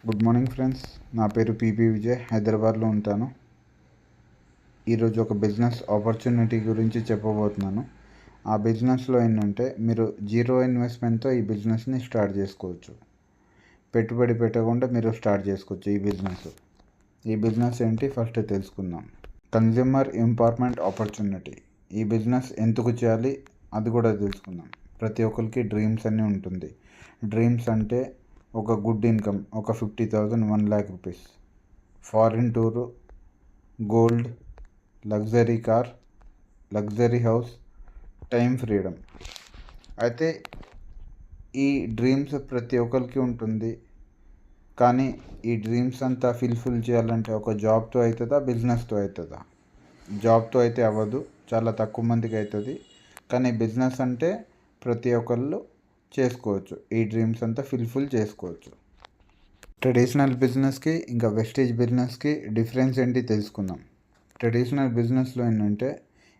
Good morning friends. నా పేరు PP Vijay, హైదరాబాద్లో ఉంటాను. ఈరోజు ఒక బిజినెస్ ఆపర్చునిటీ గురించి చెప్పబోతున్నాను. ఆ బిజినెస్లో ఏంటంటే మీరు జీరో ఇన్వెస్ట్మెంట్తో ఈ బిజినెస్ని స్టార్ట్ చేసుకోవచ్చు. పెట్టుబడి పెట్టకుండా మీరు స్టార్ట్ చేసుకోవచ్చు ఈ బిజినెస్ ఏంటి ఫస్ట్ తెలుసుకుందాం. Consumer empowerment opportunity. ఈ బిజినెస్ ఎందుకు చేయాలి అది కూడా తెలుసుకుందాం. ప్రతి ఒక్కరికి డ్రీమ్స్ అన్నీ ఉంటుంది. డ్రీమ్స్ అంటే ఒక గుడ్ ఇన్కమ్, ఒక 50,000, 1,00,000 rupees, foreign tour, gold, luxury car, luxury house, time freedom. అయితే ఈ డ్రీమ్స్ ప్రతి ఒక్కరికి ఉంటుంది. కానీ ఈ డ్రీమ్స్ అంతా ఫుల్ఫిల్ చేయాలంటే ఒక జాబ్తో అవుతుందా, బిజినెస్తో అవుతుందా? జాబ్తో అయితే అవ్వదు, చాలా తక్కువ మందికి అవుతుంది. కానీ బిజినెస్ అంటే ప్రతి ఒక్కళ్ళు చేసుకోవచ్చు. ఈ డ్రీమ్స్ అంతా ఫుల్ఫిల్ చేసుకోవచ్చు. ట్రెడిషనల్ బిజినెస్కి ఇంకా వెస్టేజ్ బిజినెస్కి డిఫరెన్స్ ఏంటి తెలుసుకుందాం. ట్రెడిషనల్ బిజినెస్లో ఏంటంటే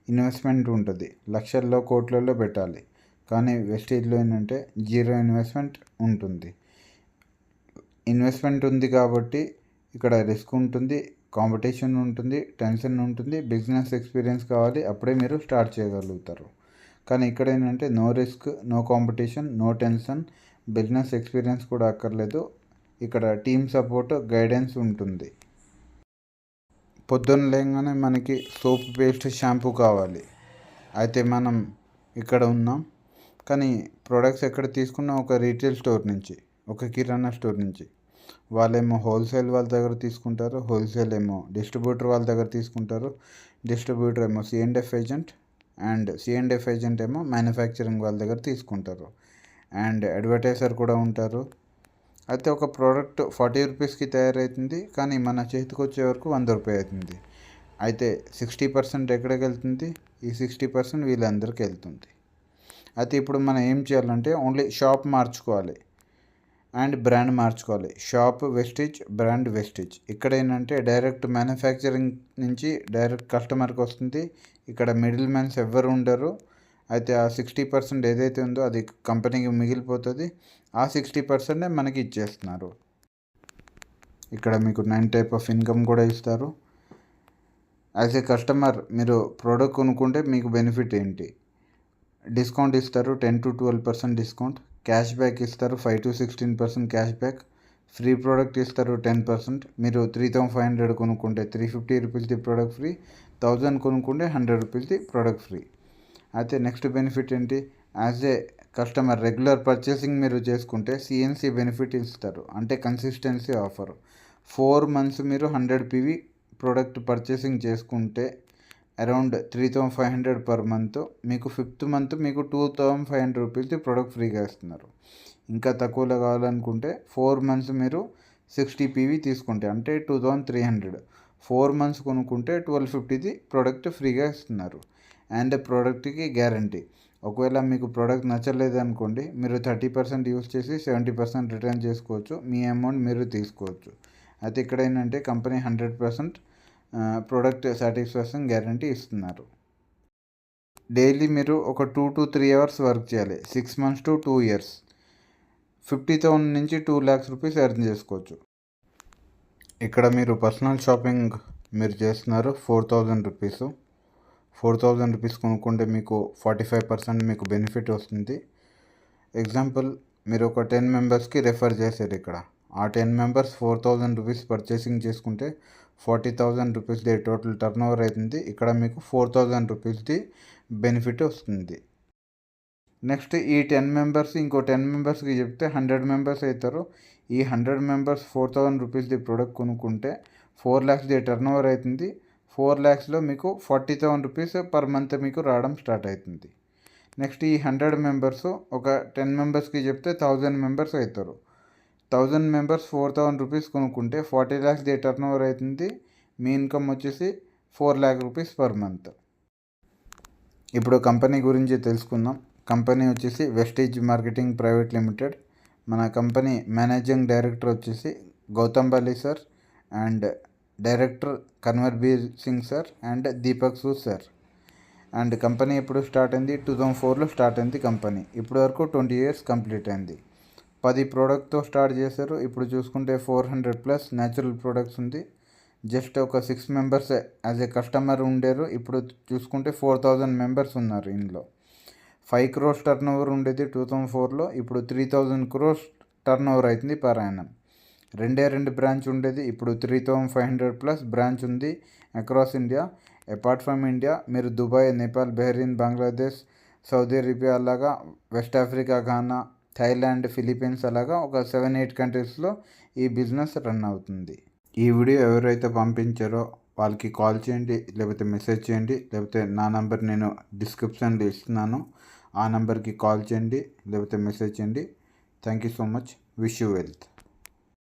ఇన్వెస్ట్మెంట్ ఉంటుంది, లక్షల్లో కోట్లలో పెట్టాలి. కానీ వెస్టేజ్లో ఏంటంటే జీరో ఇన్వెస్ట్మెంట్ ఉంటుంది. ఇన్వెస్ట్మెంట్ ఉంది కాబట్టి ఇక్కడ రిస్క్ ఉంటుంది, కాంపిటీషన్ ఉంటుంది, టెన్షన్ ఉంటుంది, బిజినెస్ ఎక్స్పీరియన్స్ కావాలి, అప్పుడే మీరు స్టార్ట్ చేయగలుగుతారు. కానీ ఇక్కడ ఏంటంటే no risk, no competition, no tension, business experience కూడా అక్కర్లేదు. ఇక్కడ టీమ్ సపోర్ట్, గైడెన్స్ ఉంటుంది. పొద్దున్న లేగానే మనకి సోప్, పేస్ట్, షాంపూ కావాలి. అయితే మనం ఇక్కడ ఉన్నాం, కానీ ప్రొడక్ట్స్ ఎక్కడ తీసుకున్నా ఒక రీటైల్ స్టోర్ నుంచి, ఒక కిరాణా స్టోర్ నుంచి. వాళ్ళేమో హోల్సేల్ వాళ్ళ దగ్గర తీసుకుంటారు, హోల్సేల్ ఏమో డిస్ట్రిబ్యూటర్ వాళ్ళ దగ్గర తీసుకుంటారు, డిస్ట్రిబ్యూటర్ ఏమో C&F agent, and C&F agent ఏమో మ్యానుఫ్యాక్చరింగ్ వాళ్ళ దగ్గర తీసుకుంటారు, అండ్ అడ్వర్టైజర్ కూడా ఉంటారు. అయితే ఒక ప్రోడక్ట్ 40 రూపీస్కి తయారవుతుంది, కానీ మన చేతికి వచ్చే వరకు 100 రూపాయలు అవుతుంది. అయితే 60% ఎక్కడికి వెళ్తుంది? ఈ 60% వీళ్ళందరికీ వెళ్తుంది. అయితే ఇప్పుడు మనం ఏం చేయాలంటే ఓన్లీ షాప్ మార్చుకోవాలి అండ్ బ్రాండ్ మార్చుకోవాలి. Shop wastage, brand wastage. ఇక్కడ ఏంటంటే డైరెక్ట్ మ్యానుఫ్యాక్చరింగ్ నుంచి డైరెక్ట్ కస్టమర్కి వస్తుంది. ఇక్కడ మిడిల్ మ్యాన్స్ ఎవ్వరు ఉండరు. అయితే ఆ 60% ఏదైతే ఉందో అది కంపెనీకి మిగిలిపోతుంది. ఆ 60% మనకి ఇచ్చేస్తున్నారు. ఇక్కడ మీకు 9 టైప్ ఆఫ్ ఇన్కమ్ కూడా ఇస్తారు. యాజ్ ఏ కస్టమర్ మీరు ప్రోడక్ట్ కొనుక్కుంటే మీకు బెనిఫిట్ ఏంటి? డిస్కౌంట్ ఇస్తారు, 10 to 12% డిస్కౌంట్. క్యాష్ బ్యాక్ ఇస్తారు, 5 to 16% cash back. Free product ఇస్తారు 10%. మీరు 3,500 కొనుక్కుంటే 350 రూపీస్ది ప్రోడక్ట్ ఫ్రీ, 1000 కొనుక్కుంటే 100 రూపీస్ది ప్రోడక్ట్ ఫ్రీ. అయితే నెక్స్ట్ బెనిఫిట్ ఏంటి? As a customer regular purchasing మీరు చేసుకుంటే CNC బెనిఫిట్ ఇస్తారు, అంటే కన్సిస్టెన్సీ ఆఫర్. 4 months మీరు 100 PV ప్రోడక్ట్ పర్చేసింగ్ చేసుకుంటే అరౌండ్ 3,500 పర్ మంత్. మీకు 5th month మీకు 2,500 రూపీస్ది ప్రోడక్ట్ ఫ్రీగా ఇస్తున్నారు. ఇంకా తక్కువలో కావాలనుకుంటే 4 months మీరు 60 PV తీసుకుంటే అంటే 2,300. 4 months కొనుక్కుంటే 1,250ది ప్రోడక్ట్ ఫ్రీగా ఇస్తున్నారు. అండ్ ప్రోడక్ట్కి గ్యారంటీ. ఒకవేళ మీకు ప్రోడక్ట్ నచ్చలేదు అనుకోండి, మీరు 30% యూస్ చేసి 70% రిటర్న్ చేసుకోవచ్చు. మీ అమౌంట్ మీరు తీసుకోవచ్చు. అయితే ఇక్కడ ఏంటంటే కంపెనీ 100% ప్రోడక్ట్ సాటిస్ఫాక్షన్ గ్యారంటీ ఇస్తున్నారు. డైలీ మీరు ఒక 2 to 3 hours వర్క్ చేయాలి. 6 months to 2 years. 50,000 నుంచి 2 lakhs రూపీస్ ఎర్న్ చేసుకోవచ్చు. ఇక్కడ మీరు పర్సనల్ షాపింగ్ మీరు చేస్తున్నారు 4,000 రూపీస్. 4,000 రూపీస్ కొనుక్కుంటే మీకు 45% మీకు బెనిఫిట్ వస్తుంది. ఎగ్జాంపుల్, మీరు ఒక 10 మెంబర్స్కి రెఫర్ చేశారు. ఇక్కడ ఆ 10 మెంబర్స్ 4,000 రూపీస్ పర్చేసింగ్ చేసుకుంటే 40,000 రూపీస్ది టోటల్ టర్న్ ఓవర్ అవుతుంది. ఇక్కడ మీకు 4,000 రూపీస్ది బెనిఫిట్ వస్తుంది. నెక్స్ట్ ఈ 10 మెంబర్స్ ఇంకో 10 మెంబర్స్కి చెప్తే 100 మెంబర్స్ అవుతారు. ఈ 100 మెంబర్స్ 4,000 రూపీస్ది ప్రోడక్ట్ కొనుక్కుంటే 4 lakhsది టర్న్ ఓవర్ అవుతుంది. 4 lakhsలో మీకు 40,000 రూపీస్ పర్ మంత్ మీకు రావడం స్టార్ట్ అవుతుంది. నెక్స్ట్ ఈ 100 మెంబర్స్ ఒక 10 మెంబర్స్కి చెప్తే 1,000 మెంబర్స్ అవుతారు. 1,000 మెంబర్స్ 4,000 రూపీస్ కొనుక్కుంటే 40 lakhsది టర్న్ ఓవర్ అవుతుంది. మీ ఇన్కమ్ వచ్చేసి 4 lakh రూపీస్ పర్ మంత్. ఇప్పుడు కంపెనీ గురించి తెలుసుకుందాం. కంపెనీ వచ్చేసి వెస్టేజ్ మార్కెటింగ్ ప్రైవేట్ లిమిటెడ్. మన కంపెనీ మేనేజింగ్ డైరెక్టర్ వచ్చేసి Gautam Bali sir, and director Kanwarbir Singh sir, and Deepak Sood sir. And company ఎప్పుడు స్టార్ట్ అయింది? 2004లో స్టార్ట్ అయింది కంపెనీ. ఇప్పటి వరకు 20 years కంప్లీట్ అయింది. 10 ప్రోడక్ట్తో స్టార్ట్ చేశారు. ఇప్పుడు చూసుకుంటే 400+ న్యాచురల్ ప్రోడక్ట్స్ ఉంది. జస్ట్ ఒక 6 మెంబర్స్ యాజ్ ఏ కస్టమర్ ఉండేరు. ఇప్పుడు చూసుకుంటే 4000 మెంబర్స్ ఉన్నారు ఇందులో. 5 crores టర్న్ ఓవర్ ఉండేది 2004లో. ఇప్పుడు 3000 crores టర్న్ ఓవర్ అవుతుంది పర్ యానం. 2 బ్రాంచ్ ఉండేది, ఇప్పుడు 3500+ బ్రాంచ్ ఉంది across India. Apart from India మీరు Dubai, Nepal, Bahrain, Bangladesh, Saudi Arabia అలాగా West Africa, Ghana, Thailand, Philippines అలాగా ఒక 7-8 కంట్రీస్లో ఈ బిజినెస్ రన్ అవుతుంది. ఈ వీడియో ఎవరైతే పంపించారో వాళ్ళకి కాల్ చేయండి, లేకపోతే మెసేజ్ చేయండి, లేకపోతే నా నంబర్ నేను డిస్క్రిప్షన్లో ఇస్తున్నాను, ఆ నెంబర్కి కాల్ చేయండి లేకపోతే మెసేజ్ చేయండి. Thank you so much. Wish you wealth.